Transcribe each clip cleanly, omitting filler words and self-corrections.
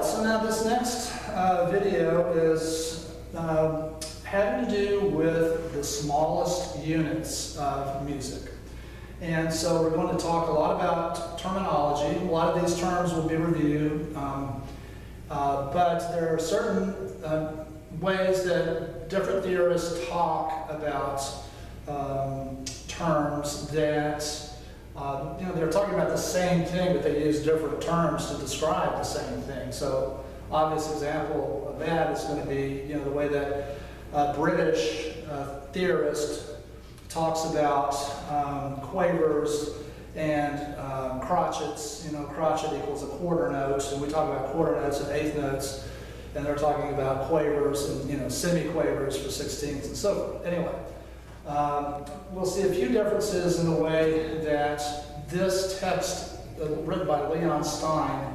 right, so now this next video is having to do with the smallest units of music. And so we're going to talk a lot about terminology. A lot of these terms will be reviewed, but there are certain ways that different theorists talk about terms that they're talking about the same thing, but they use different terms to describe the same thing. So, obvious example of that is going to be, the way that a British theorist talks about quavers and crotchets. Crotchet equals a quarter note, and we talk about quarter notes and eighth notes, and they're talking about quavers and semi-quavers for sixteenths and so forth. Anyway. We'll see a few differences in the way that this text, written by Leon Stein,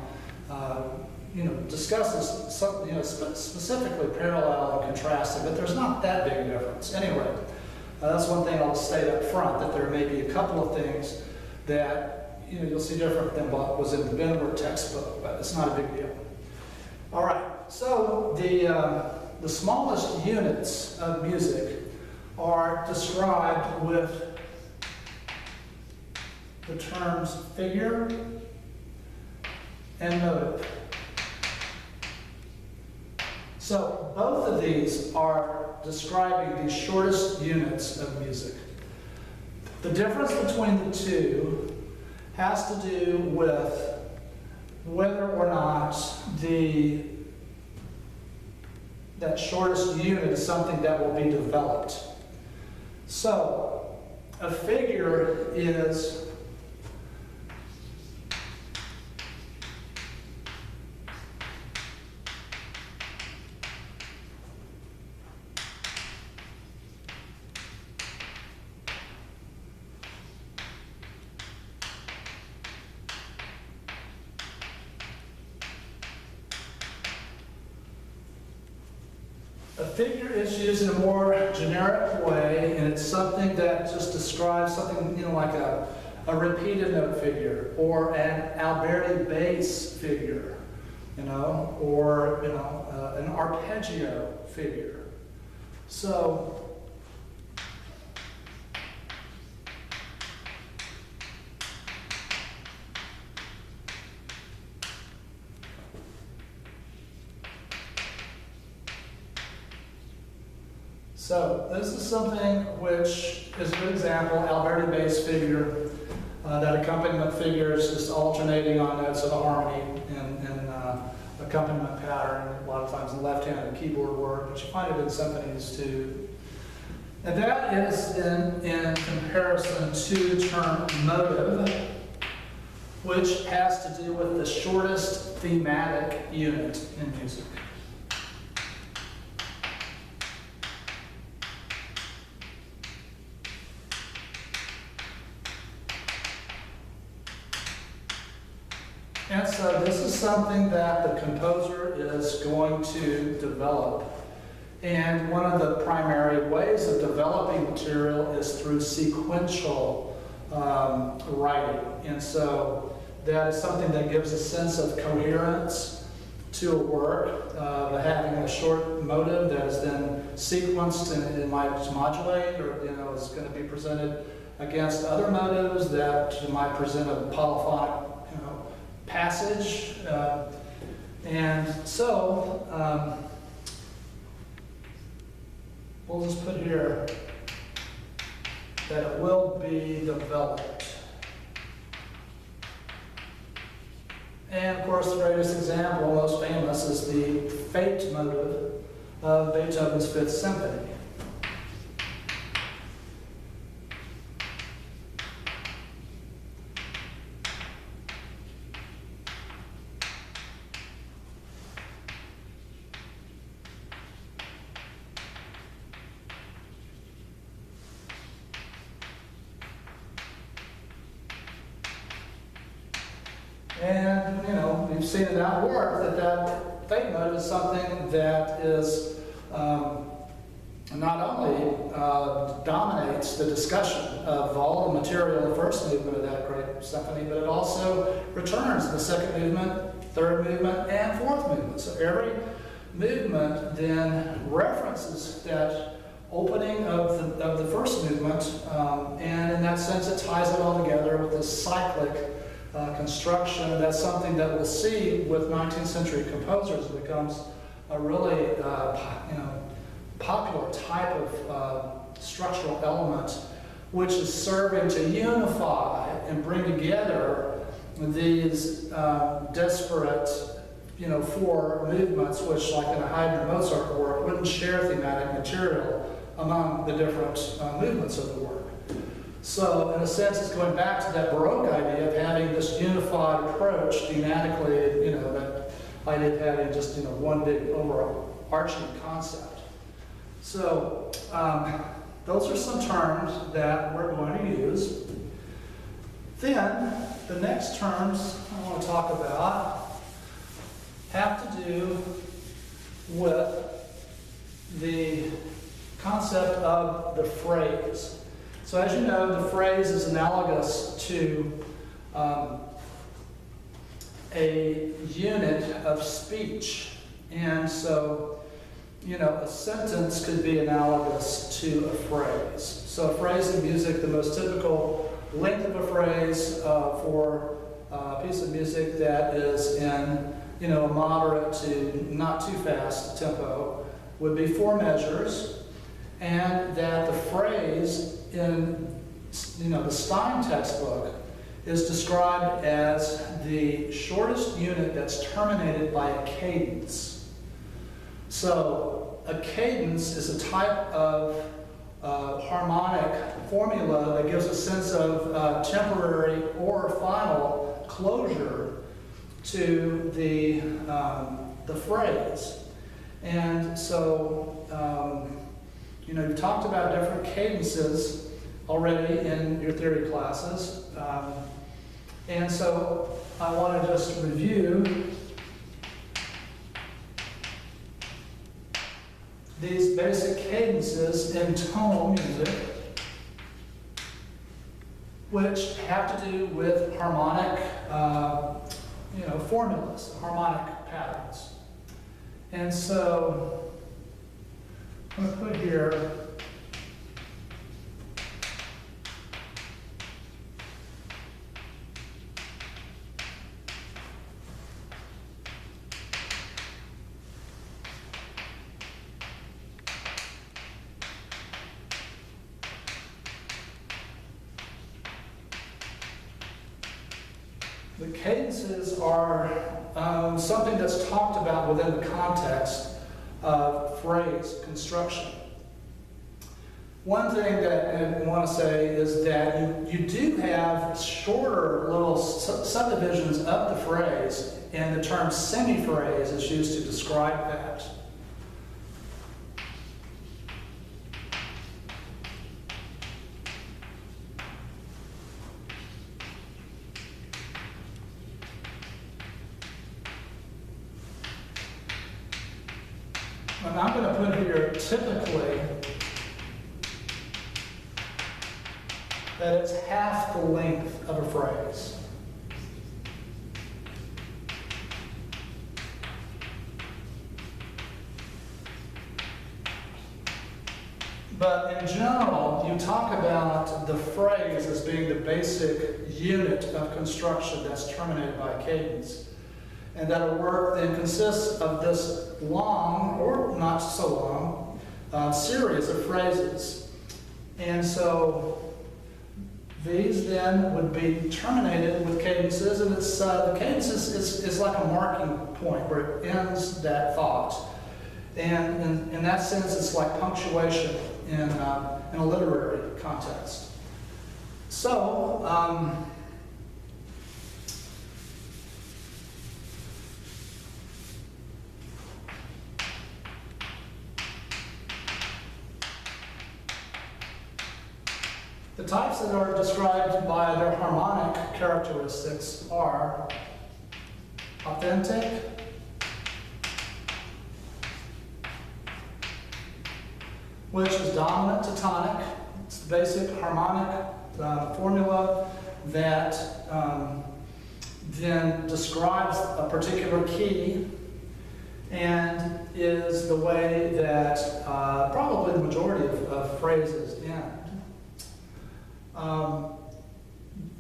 discusses specifically parallel and contrasting, but there's not that big a difference. Anyway, that's one thing I'll state up front, that there may be a couple of things that you'll see different than what was in the Benward textbook, but it's not a big deal. All right, so the smallest units of music are described with the terms figure and motive. So both of these are describing the shortest units of music. The difference between the two has to do with whether or not that shortest unit is something that will be developed. So, a figure is used in a more generic way, and it's something that just describes something, like a repeated note figure, or an Alberti bass figure, or an arpeggio figure. So, this is something which is a good example, Alberti bass figure. That accompaniment figure is just alternating on notes of the harmony and accompaniment pattern, a lot of times in left-handed keyboard work, but you find it in symphonies too. And that is in comparison to the term motive, which has to do with the shortest thematic unit in music. And so this is something that the composer is going to develop. And one of the primary ways of developing material is through sequential writing. And so that is something that gives a sense of coherence to a work, having a short motive that is then sequenced and it might modulate, or is going to be presented against other motives that might present a polyphonic passage, and so we'll just put here that it will be developed. And of course, the greatest example, most famous, is the Fate motive of Beethoven's Fifth Symphony. And, we've seen it at work that Fate motive is something that is not only dominates the discussion of all the material in the first movement of that great symphony, but it also returns in the second movement, third movement, and fourth movement. So every movement then references that opening of the first movement, and in that sense it ties it all together with this cyclic construction. That's something that we'll see with 19th century composers. It becomes a really popular type of structural element, which is serving to unify and bring together these disparate, four movements, which, like in a Haydn or Mozart work, wouldn't share thematic material among the different movements of the work. So, in a sense, it's going back to that Baroque idea of having this unified approach thematically, that idea of having just, one big overarching concept. So, those are some terms that we're going to use. Then, the next terms I want to talk about have to do with the concept of the phrase. So as you know, the phrase is analogous to a unit of speech. And so, a sentence could be analogous to a phrase. So a phrase in music, the most typical length of a phrase for a piece of music that is in, a moderate to not too fast tempo would be 4 measures, and that the phrase in, the Stein textbook is described as the shortest unit that's terminated by a cadence. So a cadence is a type of harmonic formula that gives a sense of temporary or final closure to the phrase. And so, you've talked about different cadences already in your theory classes. And so I want to just review these basic cadences in tonal music, which have to do with harmonic, formulas, harmonic patterns. And so I'm going to put here the cadences are something that's talked about within the context of phrase construction. One thing that I want to say is that you do have shorter little subdivisions of the phrase, and the term semiphrase is used to describe that. And I'm going to put here typically that it's half the length of a phrase. But in general, you talk about the phrase as being the basic unit of construction that's terminated by a cadence. And that a work then consists of this long, or not so long, series of phrases. And so these then would be terminated with cadences, and it's, the cadence is like a marking point where it ends that thought. And in that sense, it's like punctuation in a literary context. So, the types that are described by their harmonic characteristics are authentic, which is dominant to tonic. It's the basic harmonic formula that then describes a particular key and is the way that probably the majority of phrases end.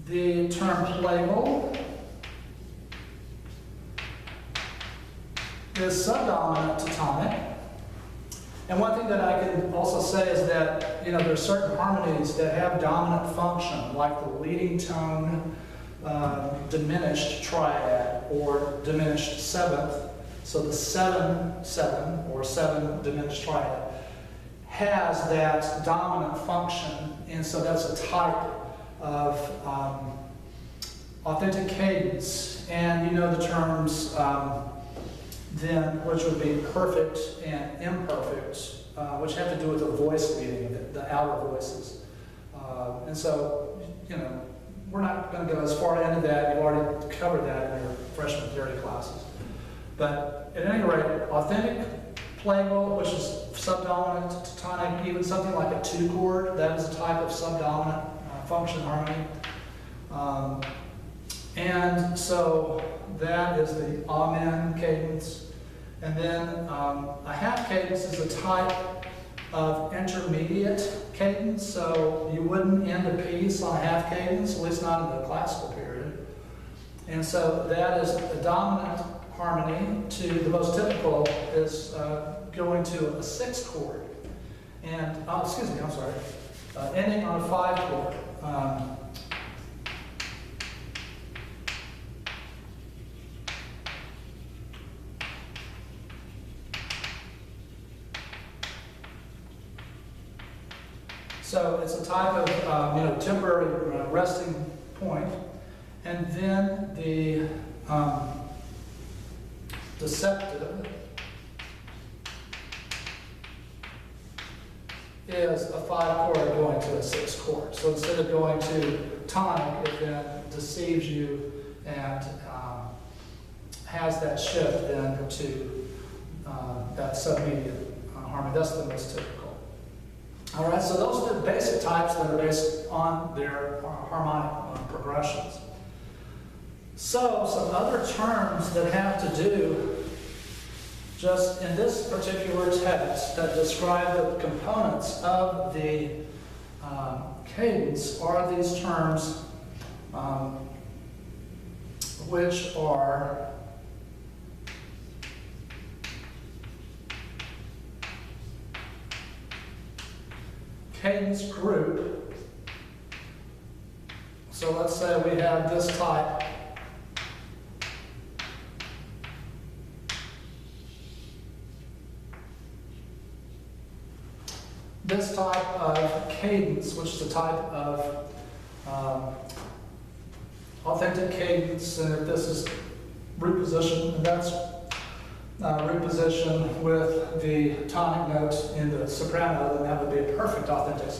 The term plagal is subdominant to tonic. And one thing that I can also say is that, there are certain harmonies that have dominant function, like the leading tone diminished triad or diminished seventh. So the 7/7 or 7 diminished triad has that dominant function, and so that's a type of authentic cadence. And you know the terms then, which would be perfect and imperfect, which have to do with the voice leading, the outer voices. And so, we're not going to go as far into that. You've already covered that in your freshman theory classes. But at any rate, authentic plagal, which is subdominant to tonic, even something like a 2-chord, that is a type of subdominant function harmony. And so that is the amen cadence. And then a half cadence is a type of intermediate cadence, so you wouldn't end a piece on a half cadence, at least not in the classical period. And so that is a dominant harmony to the most typical is going to a 6-chord. And, ending on a 5-chord. So it's a type of temporary resting point, and then the deceptive is a 5-chord going to a 6-chord. So instead of going to tonic, it then deceives you and has that shift then to that submediate harmony. That's the most typical. All right, so those are the basic types that are based on their harmonic progressions. So some other terms that have to do just in this particular text that describe the components of the cadence are these terms which are cadence group. So let's say we have this type. This type of cadence, which is a type of authentic cadence, and if this is root position, and that's root position with the tonic note in the soprano, then that would be a perfect authentic.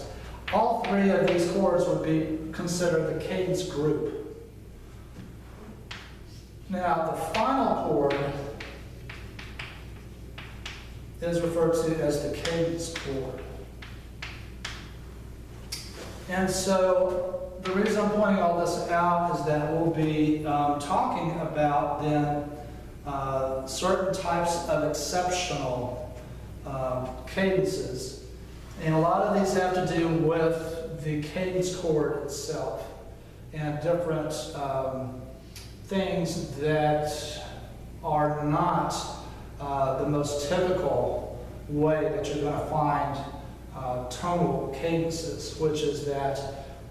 All 3 of these chords would be considered the cadence group. Now, the final chord is referred to as the cadence chord. And so the reason I'm pointing all this out is that we'll be talking about then certain types of exceptional cadences. And a lot of these have to do with the cadence chord itself and different things that are not the most typical way that you're going to find tonal cadences, which is that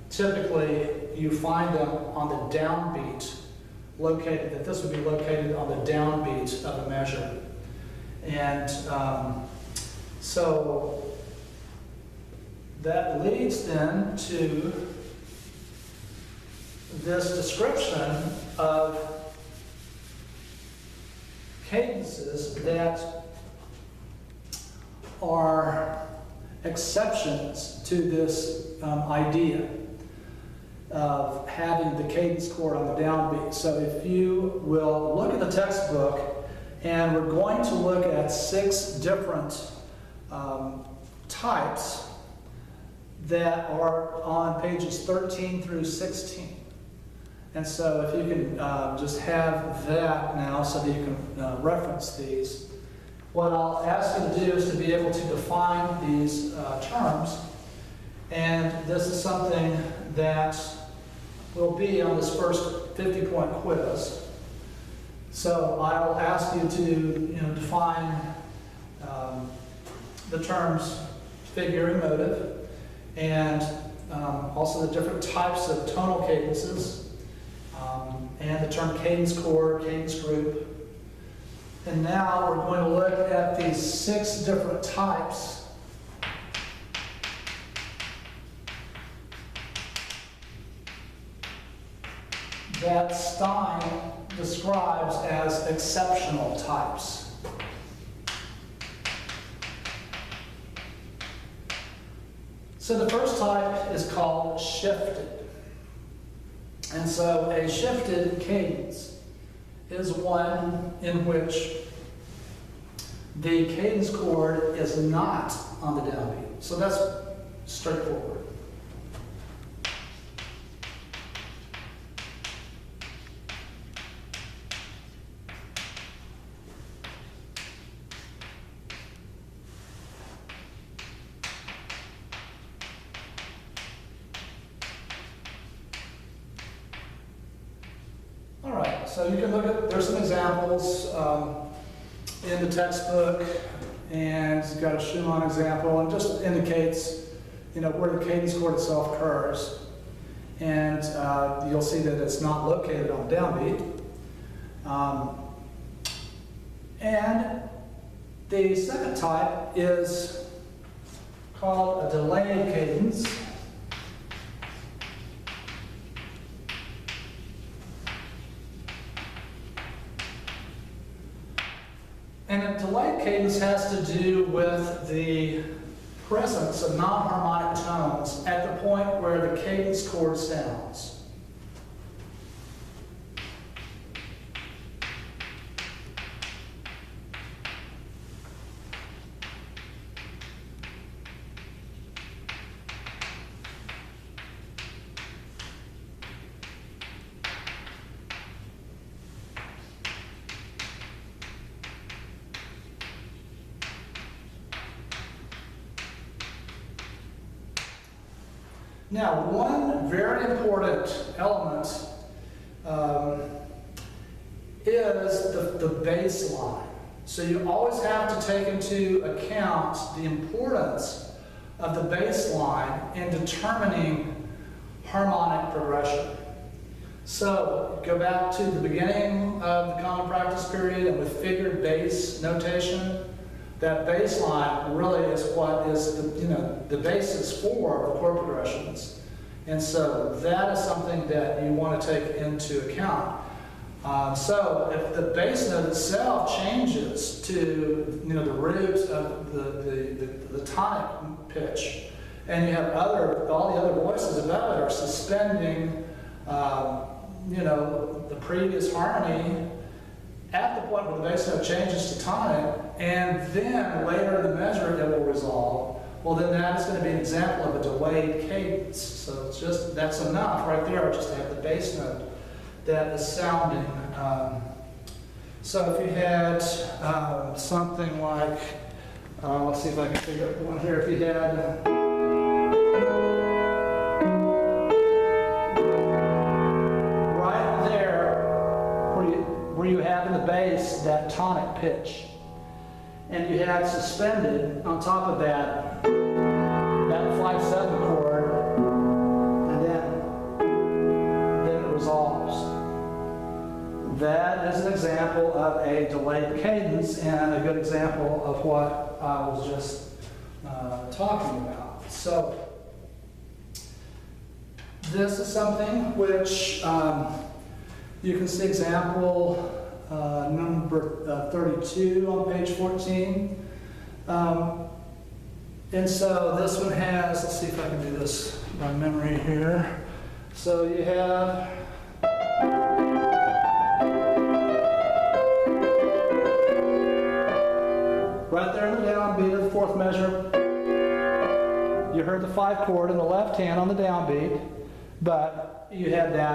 typically you find them on the downbeat located, that this would be located on the downbeat of a measure. And so that leads then to this description of cadences that are exceptions to this idea of having the cadence chord on the downbeat. So if you will look at the textbook, and we're going to look at 6 different types that are on pages 13 through 16. And so if you can just have that now so that you can reference these. What I'll ask you to do is to be able to define these terms. And this is something that will be on this first 50-point quiz. So I'll ask you to define the terms figure and motive, and also the different types of tonal cadences, and the term cadence chord, cadence group. And now we're going to look at these 6 different types that Stein describes as exceptional types. So the first type is called shifted. And so a shifted cadence is one in which the cadence chord is not on the downbeat. So that's straightforward. All right, so you can look at, there's some examples in the textbook, and it's got a Schumann example, and just indicates, where the cadence chord itself occurs. And you'll see that it's not located on downbeat. And the second type is called a delayed cadence. And a delayed cadence has to do with the presence of non-harmonic tones at the point where the cadence chord sounds. Now, one very important element is the bass line. So you always have to take into account the importance of the bass line in determining harmonic progression. So go back to the beginning of the common practice period, and with figured bass notation, that bass line really is what is the basis for the chord progressions. And so that is something that you want to take into account. So if the bass note itself changes to the root of the tonic pitch, and you have all the other voices above it are suspending the previous harmony at the point where the bass note changes to tonic, and then later in the measure it will resolve, well then that is going to be an example of a delayed cadence. So it's just, that's enough right there just to have the bass note that is sounding. So if you had something like, let's see if I can figure out one here, if you had where you have in the bass that tonic pitch, and you had suspended on top of that 5/7 chord, and then it resolves. That is an example of a delayed cadence and a good example of what I was just talking about. So this is something which you can see example number 32 on page 14. And so this one has, let's see if I can do this by memory here. So you have right there in the downbeat of the fourth measure, you heard the 5 chord in the left hand on the downbeat, but you had that